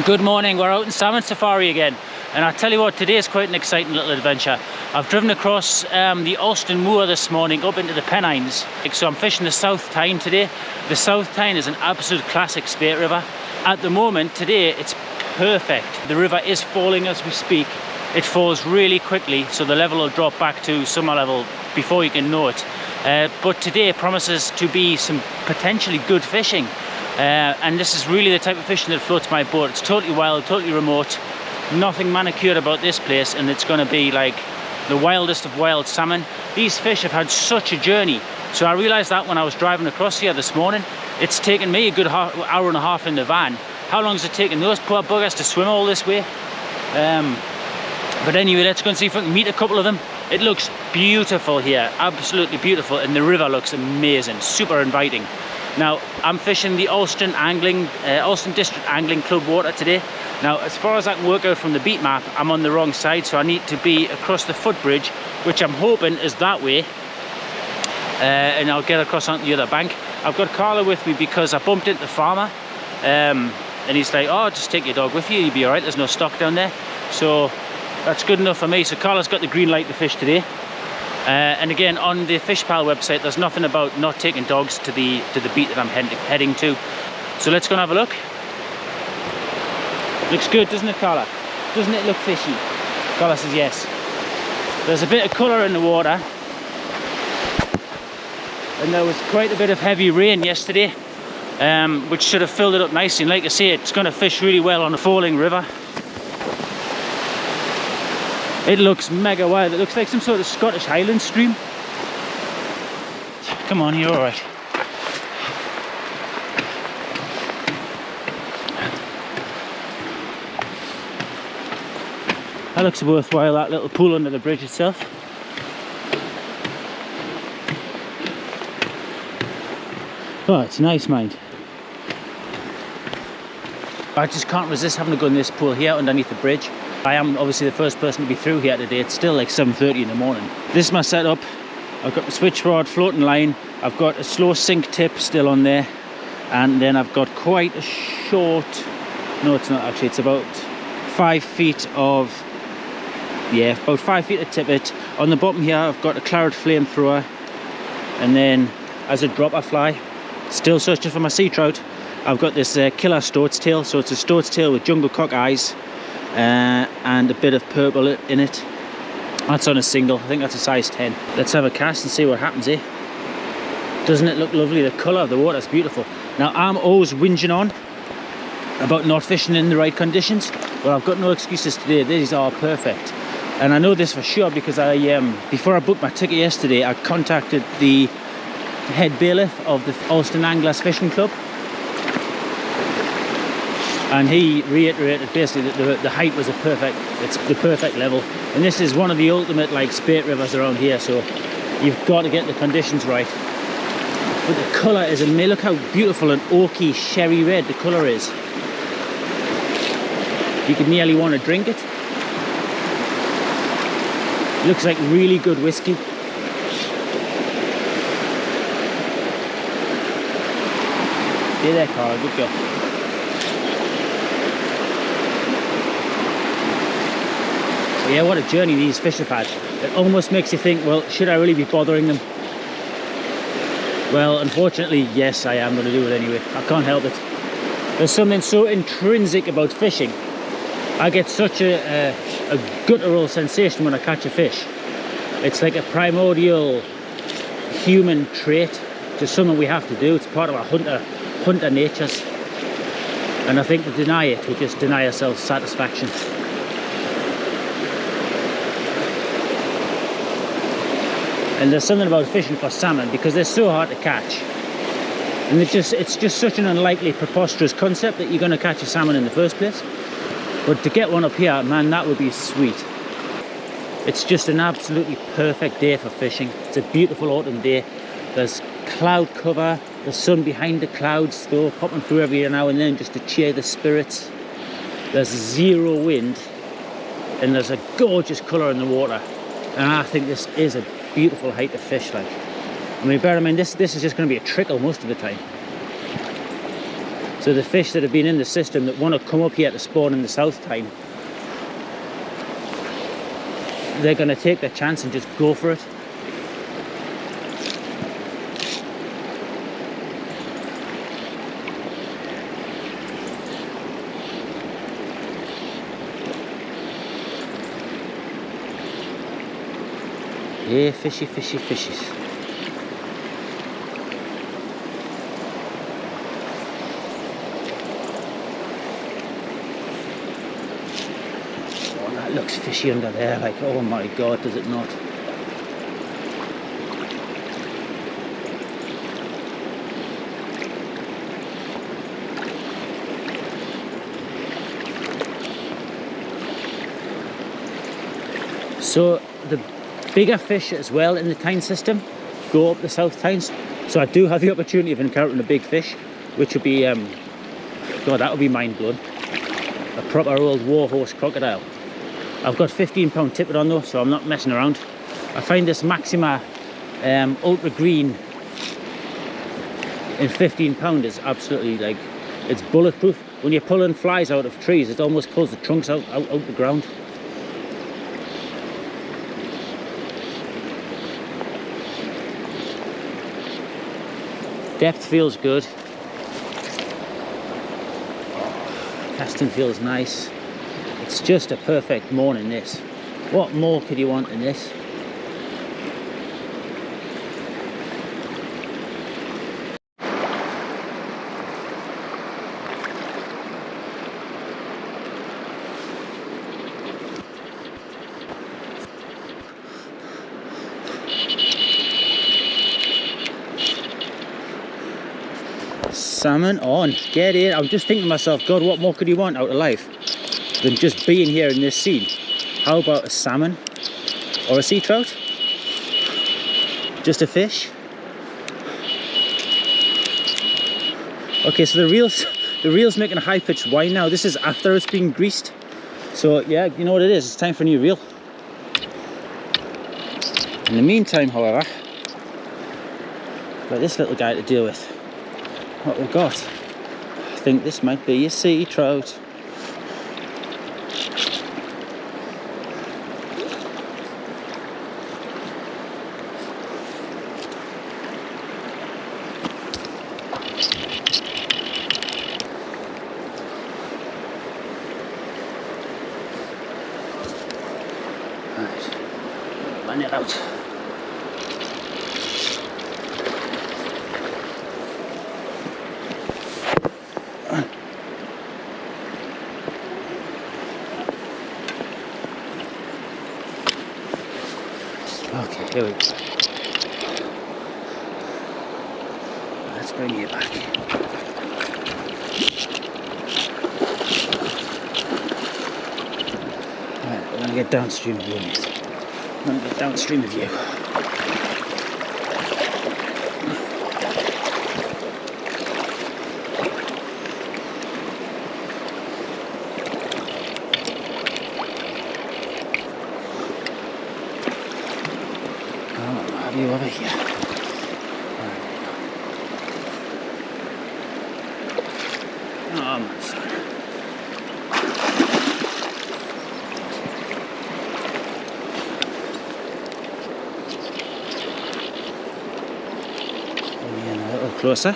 Good morning, we're out in salmon safari again, and I tell you what, today is quite an exciting little adventure. I've driven across the Alston moor this morning up into the Pennines. So I'm fishing the South Tyne today. The South Tyne is an absolute classic spate river. At the moment today it's perfect. The river is falling as we speak. It falls really quickly, so the level will drop back to summer level before you can know it. But today promises to be some potentially good fishing. And this is really the type of fishing that floats my boat. It's totally wild, totally remote, nothing manicured about this place, and it's going to be like the wildest of wild salmon. These fish have had such a journey. So I realized that when I was driving across here this morning. It's taken me a good hour and a half in the van. How long has it taken those poor buggers to swim all this way? But anyway, let's go and see if we can meet a couple of them. It looks beautiful here, absolutely beautiful, and the river looks amazing, super inviting. Now, I'm fishing the Alston District Angling Club water today. Now, as far as I can work out from the beat map, I'm on the wrong side, so I need to be across the footbridge, which I'm hoping is that way. And I'll get across onto the other bank. I've got Carla with me because I bumped into the farmer. And he's like, oh, just take your dog with you, you'll be all right, there's no stock down there. So that's good enough for me. So Carla's got the green light to fish today. And again, on the Fishpal website, there's nothing about not taking dogs to the beat that I'm heading to. So let's go and have a look. Looks good, doesn't it, Carla? Doesn't it look fishy? Carla says yes. There's a bit of colour in the water. And there was quite a bit of heavy rain yesterday, which should have filled it up nicely. And like I say, it's going to fish really well on a falling river. It looks mega wild. It looks like some sort of Scottish Highland stream. Come on, you're all right. That looks worthwhile, that little pool under the bridge itself. Oh, it's nice, mind. I just can't resist having a go in this pool here underneath the bridge. I am obviously the first person to be through here today. It's still like 7:30 in the morning. This is my setup. I've got the switch rod, floating line. I've got a slow sink tip still on there. And then I've got quite a short, no it's not actually, it's about 5 feet of, yeah, about 5 feet of tippet. On the bottom here I've got a claret flamethrower. And then as a dropper fly, still searching for my sea trout, I've got this killer stoat's tail. So it's a stoat's tail with jungle cock eyes. And a bit of purple in it. That's on a single. I think that's a size 10. Let's have a cast and see what happens here. Doesn't it look lovely? The colour of the water is beautiful. Now, I'm always whinging on about not fishing in the right conditions, but I've got no excuses today. These are perfect. And I know this for sure because before I booked my ticket yesterday, I contacted the head bailiff of the Alston Anglers Fishing Club. And he reiterated basically that the height was it's the perfect level. And this is one of the ultimate like spate rivers around here, so you've got to get the conditions right. But the colour is amazing. Look how beautiful and oaky sherry red the colour is. You could nearly want to drink it. Looks like really good whiskey. Stay there, Carl, good girl. Yeah, what a journey these fish have had. It almost makes you think, well, should I really be bothering them? Well, unfortunately, yes, I am going to do it anyway. I can't help it. There's something so intrinsic about fishing. I get such a guttural sensation when I catch a fish. It's like a primordial human trait, just something we have to do. It's part of our hunter natures. And I think to deny it, we just deny ourselves satisfaction. And there's something about fishing for salmon because they're so hard to catch. And it's just such an unlikely, preposterous concept that you're going to catch a salmon in the first place. But to get one up here, man, that would be sweet. It's just an absolutely perfect day for fishing. It's a beautiful autumn day. There's cloud cover, the sun behind the clouds though, popping through every now and then just to cheer the spirits. There's zero wind and there's a gorgeous colour in the water. And I think this is a beautiful height to fish like. I mean, bear in mind, this is just going to be a trickle most of the time. So the fish that have been in the system that want to come up here to spawn in the south Tyne, they're going to take their chance and just go for it. Yeah, fishy, fishy, fishies. Oh, that looks fishy under there, like, oh my god, does it not? So the bigger fish as well in the Tyne system go up the south Tynes, so I do have the opportunity of encountering a big fish, which would be god, that would be mind-blowing. A proper old warhorse crocodile. I've got 15-pound tippet on though, so I'm not messing around. I find this Maxima ultra green in 15-pound is absolutely, like, it's bulletproof. When you're pulling flies out of trees, it almost pulls the trunks out the ground. Depth feels good. Casting feels nice. It's just a perfect morning, this. What more could you want in this? Salmon on, get in. I'm just thinking to myself, God, what more could you want out of life than just being here in this scene? How about a salmon or a sea trout? Just a fish. Okay, so the reel's making a high-pitched whine now. This is after it's been greased. So yeah, you know what it is, it's time for a new reel. In the meantime, however, got this little guy to deal with. What we've got, I think this might be a sea trout. Right, run it out. Okay, here we go. Let's bring you back. Right, we're gonna get downstream of you, mate. I'm gonna get downstream of you. You over here. Oh my son. Bring in a little closer.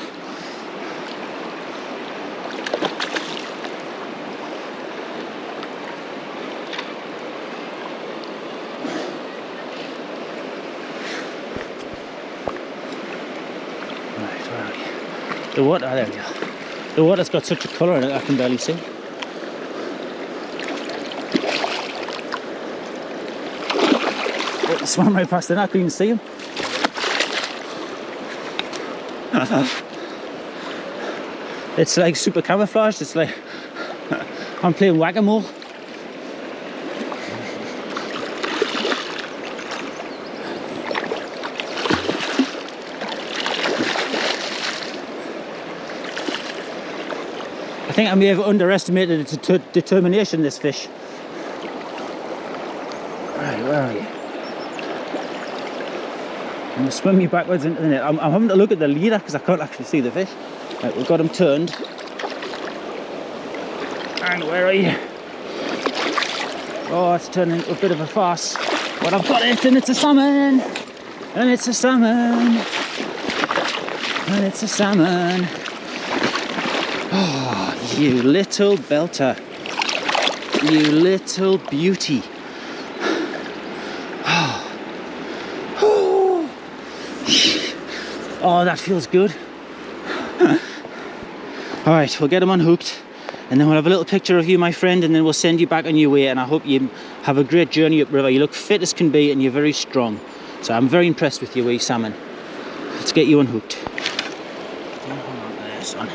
The water, there we go. The water's got such a colour in it I can barely see. Oh, it swam right past it, I couldn't even see him. It's like super camouflaged, it's like I'm playing whack-a-mole. I think I may have underestimated its determination, this fish. Right, where are you? I'm going to swim you backwards into the net. I'm having to look at the leader because I can't actually see the fish. Right, we've got him turned. And where are you? Oh, it's turning into a bit of a farce. But I've got it, and it's a salmon! And it's a salmon! And it's a salmon! Oh, you little belter. You little beauty. Oh, that feels good. Alright, we'll get him unhooked, and then we'll have a little picture of you, my friend, and then we'll send you back on your way, and I hope you have a great journey upriver. You look fit as can be, and you're very strong. So I'm very impressed with you, wee salmon. Let's get you unhooked. Hold on there, son.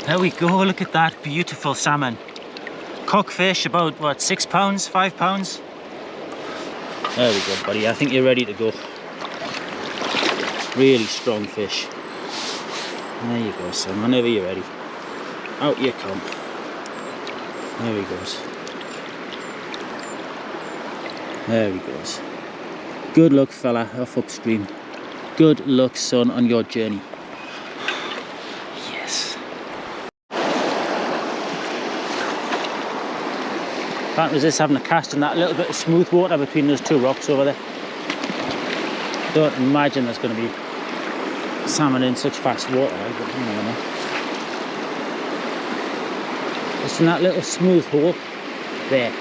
There we go, look at that beautiful salmon. Cockfish, about what, 6 pounds, 5 pounds? There we go, buddy. I think you're ready to go. Really strong fish. There you go, son. Whenever you're ready. Out you come. There he goes. There he goes. Good luck, fella, off upstream. Good luck, son, on your journey. Can't resist having a cast in that little bit of smooth water between those two rocks over there. Don't imagine there's going to be salmon in such fast water, right? But you never know. Just in that little smooth hole there.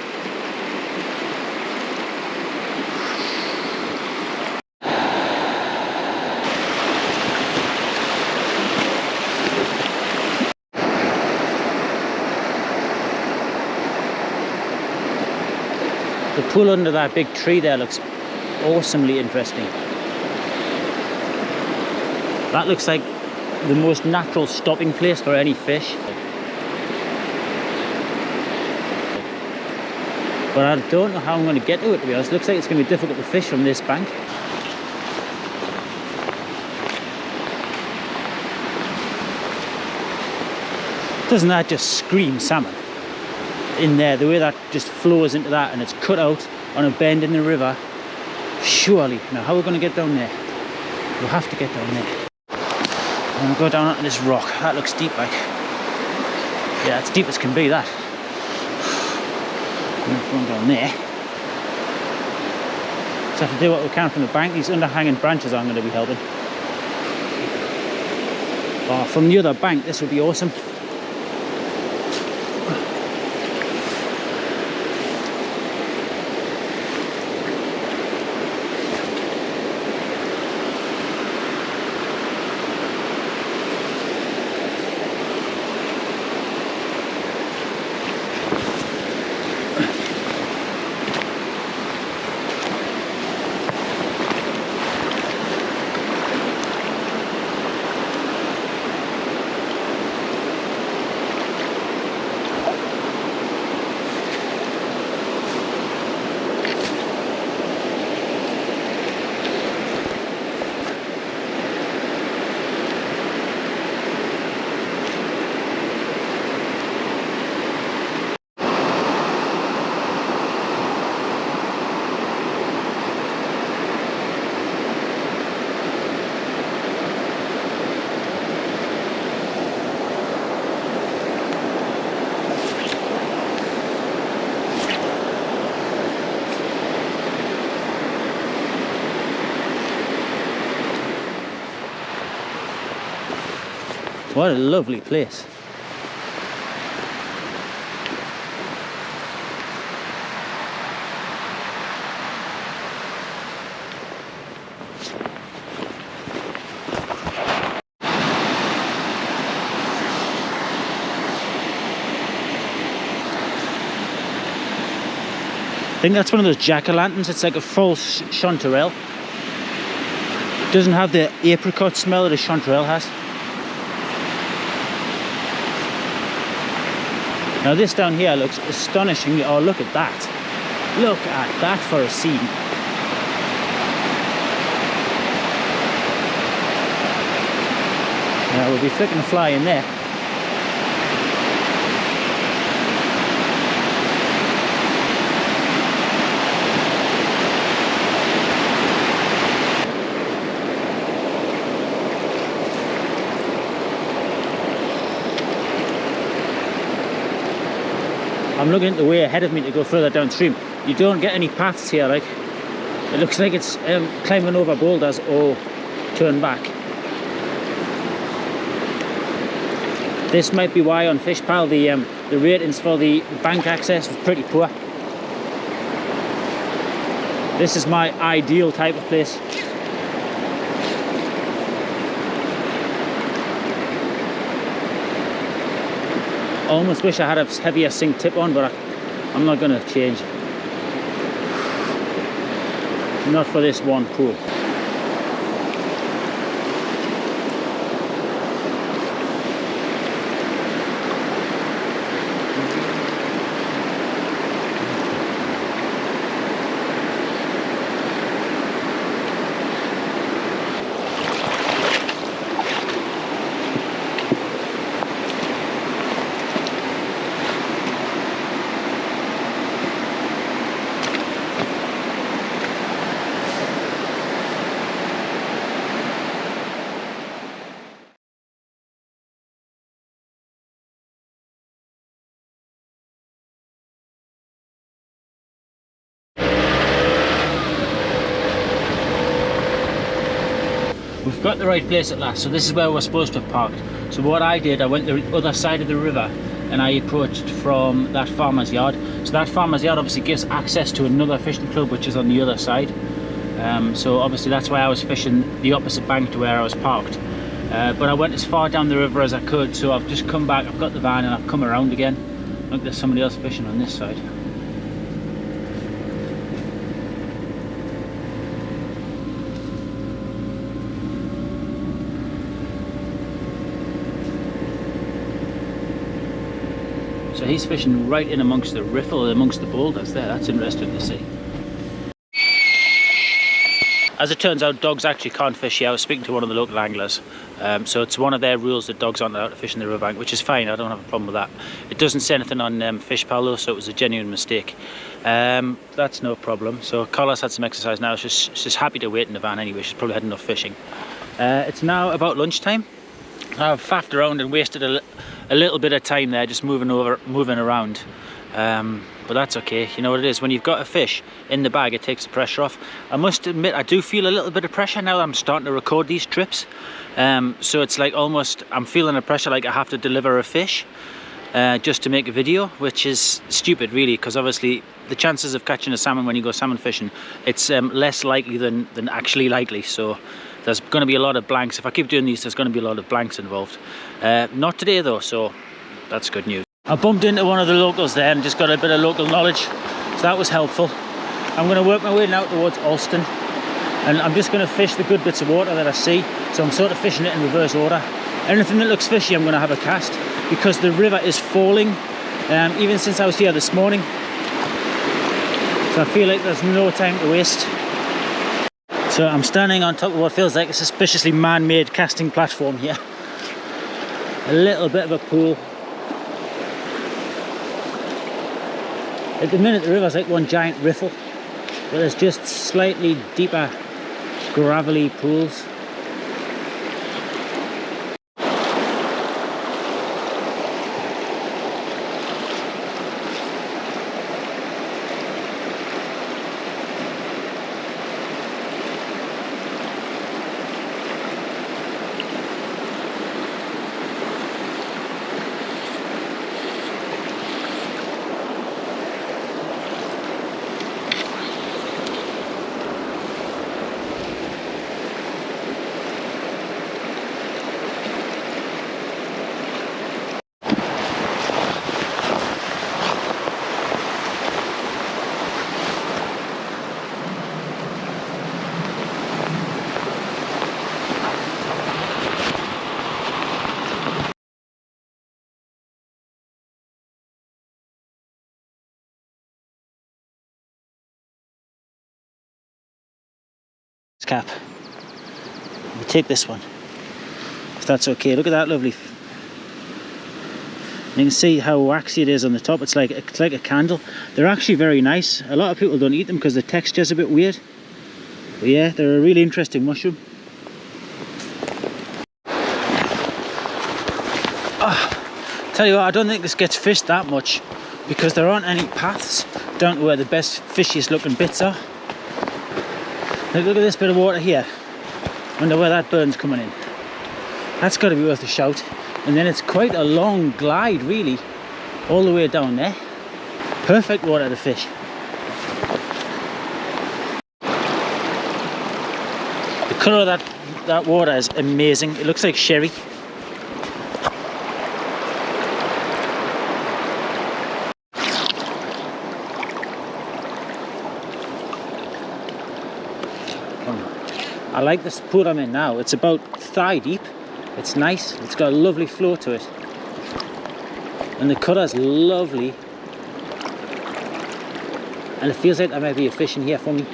The pool under that big tree there looks awesomely interesting. That looks like the most natural stopping place for any fish. But I don't know how I'm going to get to it, to be honest. It looks like it's going to be difficult to fish from this bank. Doesn't that just scream salmon? In there, the way that just flows into that, and it's cut out on a bend in the river. Surely. Now, how are we going to get down there? We'll have to get down there. I'm going to go down onto this rock. That looks deep, like. Yeah, it's deep as can be, that. I'm going down there. Just have to do what we can from the bank. These underhanging branches aren't going to be helping. Oh, from the other bank, this would be awesome. What a lovely place. I think that's one of those jack-o'-lanterns. It's like a false chanterelle. It doesn't have the apricot smell that a chanterelle has. Now this down here looks astonishingly, oh look at that. Look at that for a scene. Now we'll be flicking a fly in there. I'm looking the way ahead of me to go further downstream. You don't get any paths here, like it looks like it's climbing over boulders or turn back. This might be why on Fishpal the ratings for the bank access was pretty poor. This is my ideal type of place. Almost wish I had a heavier sink tip on, but I'm not going to change. Not for this one pool. We've got the right place at last, so this is where we're supposed to have parked. So what I did, I went the other side of the river and I approached from that farmer's yard. So that farmer's yard obviously gives access to another fishing club which is on the other side. So obviously that's why I was fishing the opposite bank to where I was parked. But I went as far down the river as I could, so I've just come back, I've got the van and I've come around again. Look, there's somebody else fishing on this side. So he's fishing right in amongst the riffle, amongst the boulders there. That's interesting to see. As it turns out, dogs actually can't fish here. I was speaking to one of the local anglers. So it's one of their rules that dogs aren't allowed to fish in the riverbank, which is fine. I don't have a problem with that. It doesn't say anything on Fishpal though, so it was a genuine mistake. That's no problem. So Carla's had some exercise now. She's happy to wait in the van anyway. She's probably had enough fishing. It's now about lunchtime. I've faffed around and wasted a little bit of time there just moving around. But that's okay. You know what it is, when you've got a fish in the bag, it takes the pressure off. I must admit, I do feel a little bit of pressure now that I'm starting to record these trips. So it's like almost, I'm feeling the pressure like I have to deliver a fish just to make a video, which is stupid really, because obviously the chances of catching a salmon when you go salmon fishing, it's less likely than actually likely. So there's going to be a lot of blanks. If I keep doing these, there's going to be a lot of blanks involved. Not today though, so that's good news. I bumped into one of the locals there and just got a bit of local knowledge, so that was helpful. I'm going to work my way now towards Alston, and I'm just going to fish the good bits of water that I see. So I'm sort of fishing it in reverse order. Anything that looks fishy I'm going to have a cast, because the river is falling even since I was here this morning. So I feel like there's no time to waste. So I'm standing on top of what feels like a suspiciously man-made casting platform here. A little bit of a pool. At the minute the river's like one giant riffle, but there's just slightly deeper gravelly pools. Cap. We'll take this one, if that's okay. Look at that lovely. You can see how waxy it is on the top. It's like a candle. They're actually very nice. A lot of people don't eat them because the texture's a bit weird. But yeah, they're a really interesting mushroom. Tell you what, I don't think this gets fished that much. because there aren't any paths down to where the best fishiest looking bits are. Look at this bit of water here. Wonder where that burn's coming in. That's got to be worth a shout. And then it's quite a long glide really, all the way down there. Perfect water to fish. The colour of that water is amazing. It looks like sherry. I like this pool I'm in now. It's about thigh deep. It's nice. It's got a lovely flow to it. And the colour's lovely. And it feels like there might be a fish in here for me.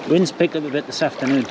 Wind's picked up a bit this afternoon.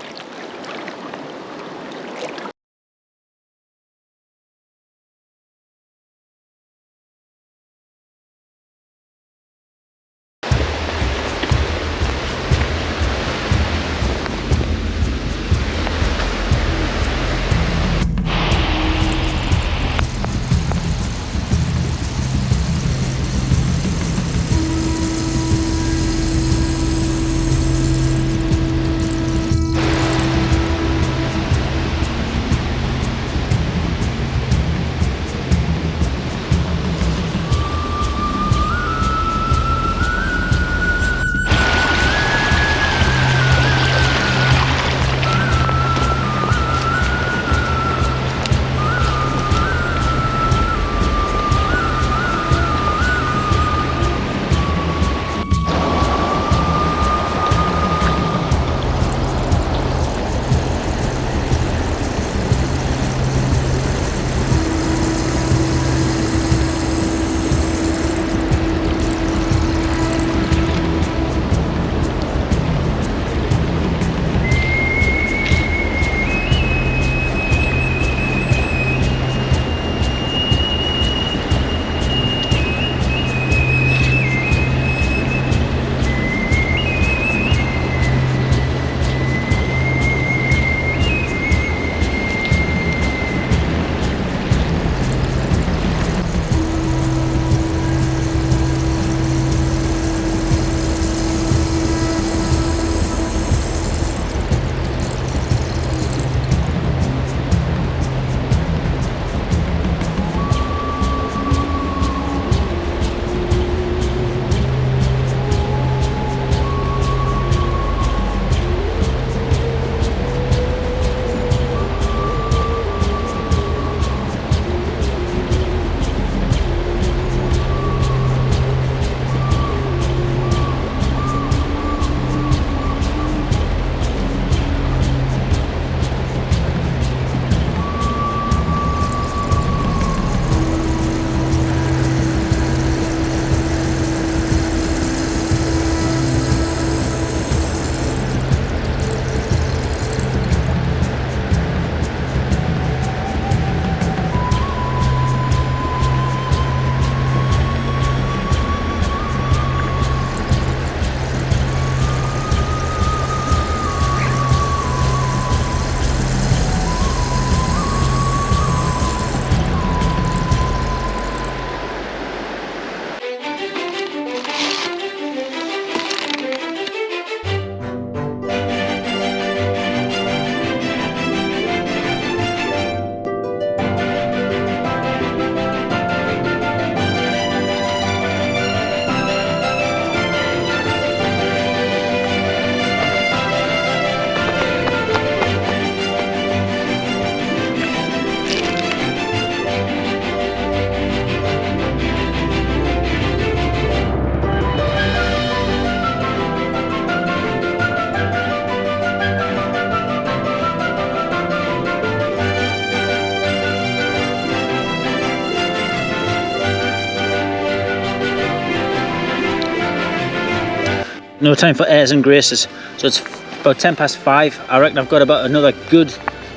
no time for airs and graces. So it's about 10 past 5. I reckon I've got about another good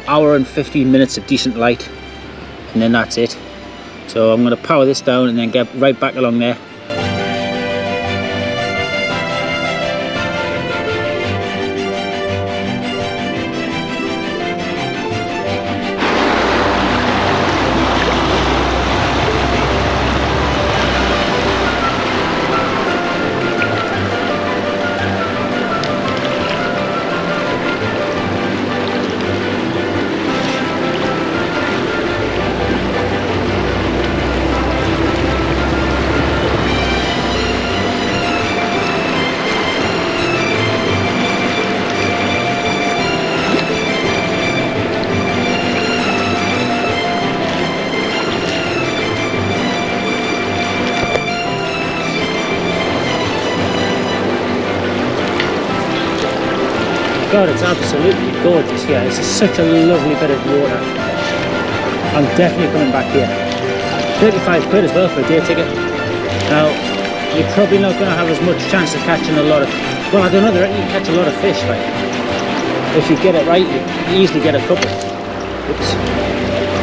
hour and 15 minutes of decent light, and then that's it. So I'm going to power this down and then get right back along there. God, it's absolutely gorgeous here. This is such a lovely bit of water. I'm definitely coming back here. 35 quid as well for a day ticket. Now, you're probably not going to have as much chance of catching a lot of, well, I don't know, you can catch a lot of fish, like, if you get it right, you can easily get a couple.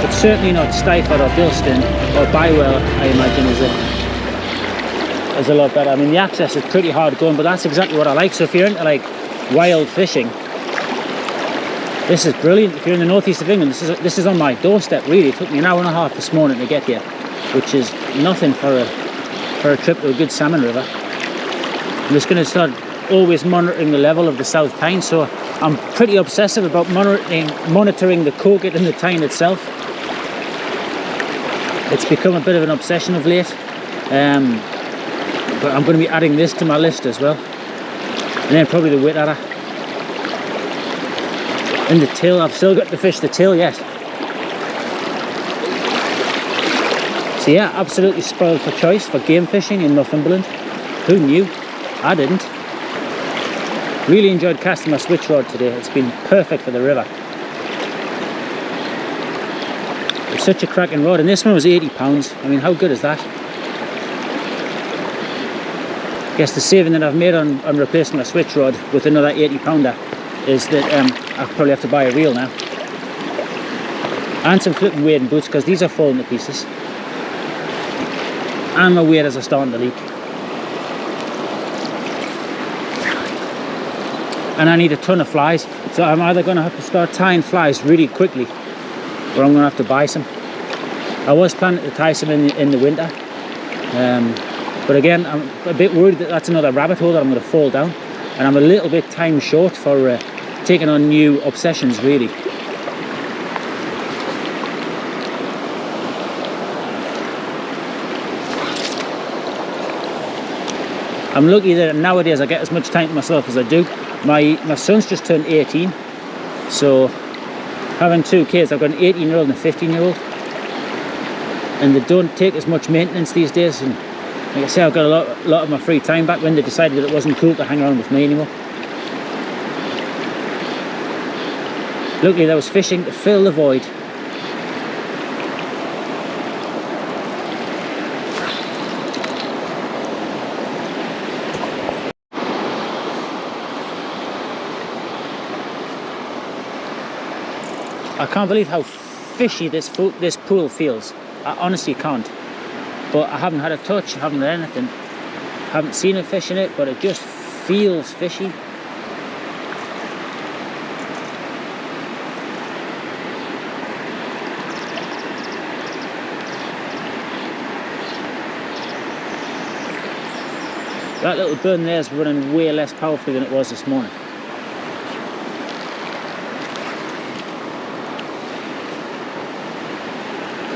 It's certainly not Stiford or Dilston or Bywell, I imagine, is a lot better. I mean, the access is pretty hard going, but that's exactly what I like. So if you're into like wild fishing, this is brilliant. If you're in the northeast of England, this is on my doorstep. Really, it took me an hour and a half this morning to get here, which is nothing for a trip to a good salmon river. I'm just going to start always monitoring the level of the South Tyne. So I'm pretty obsessive about monitoring the Coquet and the Tyne itself. It's become a bit of an obsession of late, but I'm going to be adding this to my list as well. And then probably the wet adder. And the tail, I've still got to fish the tail yet. So yeah, absolutely spoiled for choice for game fishing in Northumberland. Who knew? I didn't. Really enjoyed casting my switch rod today. It's been perfect for the river. It's such a cracking rod, and this one was £80. I mean, how good is that? I guess the saving that I've made on replacing my switch rod with another £80 is that I'll probably have to buy a reel now. And some flipping wading boots, because these are falling to pieces. And my waders are starting to leak. And I need a ton of flies, so I'm either going to have to start tying flies really quickly, or I'm going to have to buy some. I was planning to tie some in the winter, but again, I'm a bit worried that that's another rabbit hole that I'm going to fall down, and I'm a little bit time short for taking on new obsessions, really. I'm lucky that nowadays I get as much time to myself as I do. My son's just turned 18, so having two kids, I've got an 18-year-old and a 15-year-old, and they don't take as much maintenance these days. And like I say, I've got a lot of my free time back when they decided that it wasn't cool to hang around with me anymore. Luckily, there was fishing to fill the void. I can't believe how fishy this pool feels. I honestly can't. But I haven't had a touch, I haven't had anything. Haven't seen a fish in it, but it just feels fishy. That little burn there is running way less powerfully than it was this morning.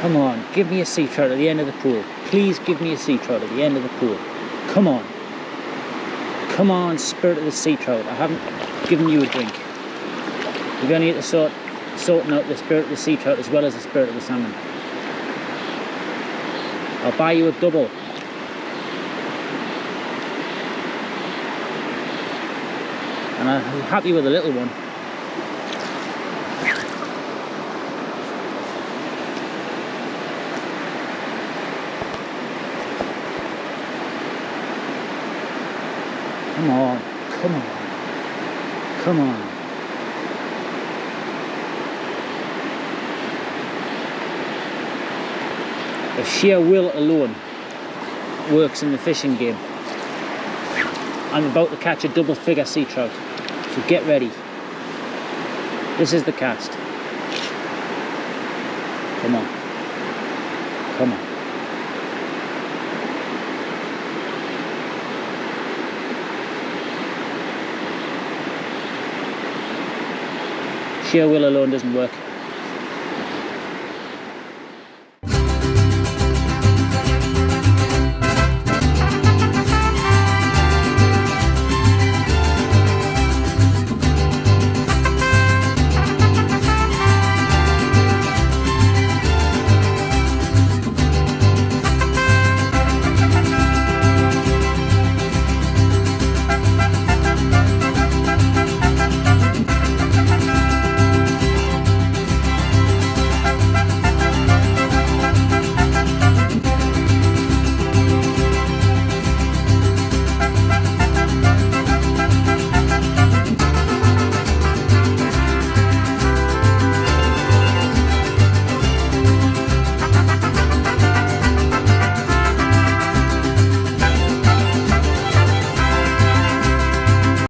Come on, give me a sea trout at the end of the pool. Please give me a sea trout at the end of the pool. Come on. Come on, spirit of the sea trout. I haven't given you a drink. We're going to need to sorting out the spirit of the sea trout as well as the spirit of the salmon. I'll buy you a double. And I'm happy with a little one. Come on, come on, come on. If sheer will alone works in the fishing game, I'm about to catch a double figure sea trout, so get ready. This is the cast. Come on. Come on. Sheer will alone doesn't work.